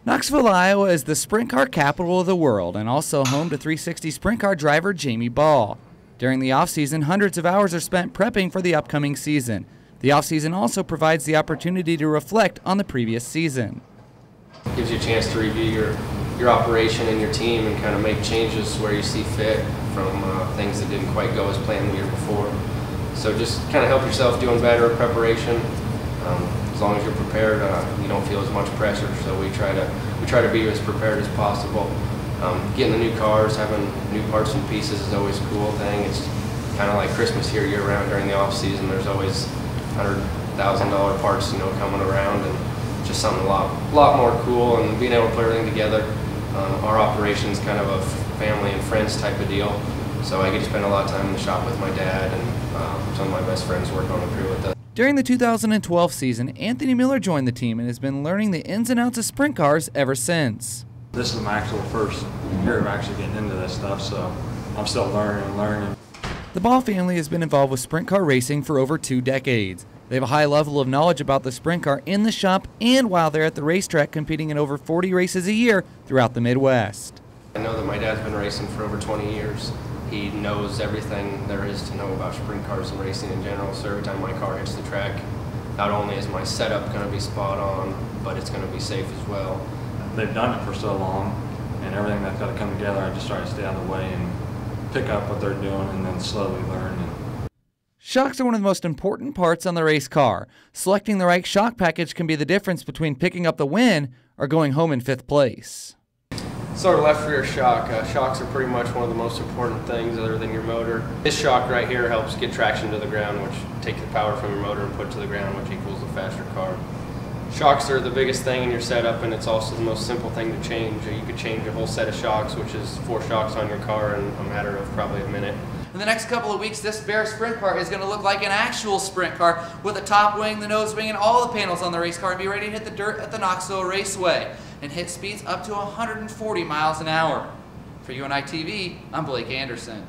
Knoxville, Iowa is the sprint car capital of the world and also home to 360 sprint car driver Jamie Ball. During the offseason, hundreds of hours are spent prepping for the upcoming season. The offseason also provides the opportunity to reflect on the previous season. It gives you a chance to review your operation and your team and kind of make changes where you see fit from things that didn't quite go as planned the year before. So just kind of help yourself doing better preparation. As long as you're prepared, you don't feel as much pressure. So we try to be as prepared as possible. Getting the new cars, having new parts and pieces is always a cool thing. It's kind of like Christmas here year-round during the off season. There's always $100,000 parts, coming around, and just something a lot more cool. And being able to put everything together. Our operation's kind of a family and friends type of deal. So I get to spend a lot of time in the shop with my dad, and some of my best friends work on the crew with us. During the 2012 season, Anthony Miller joined the team and has been learning the ins and outs of sprint cars ever since. This is my actual first year of actually getting into this stuff, so I'm still learning. The Ball family has been involved with sprint car racing for over 2 decades. They have a high level of knowledge about the sprint car in the shop and while they're at the racetrack competing in over 40 races a year throughout the Midwest. I know that my dad's been racing for over 20 years. He knows everything there is to know about sprint cars and racing in general, so every time my car hits the track, not only is my setup going to be spot on, but it's going to be safe as well. They've done it for so long, and everything that's got to come together, I just try to stay out of the way and pick up what they're doing and then slowly learn. Shocks are one of the most important parts on the race car. Selecting the right shock package can be the difference between picking up the win or going home in 5th place. So our left rear shock. Shocks are pretty much one of the most important things other than your motor. This shock right here helps get traction to the ground, which takes the power from your motor and put it to the ground, which equals a faster car. Shocks are the biggest thing in your setup, and it's also the most simple thing to change. You could change a whole set of shocks, which is 4 shocks on your car in a matter of probably a minute. In the next couple of weeks, this Bear sprint car is going to look like an actual sprint car with the top wing, the nose wing, and all the panels on the race car and be ready to hit the dirt at the Knoxville Raceway and hit speeds up to 140 miles an hour. For UNI TV, I'm Blake Anderson.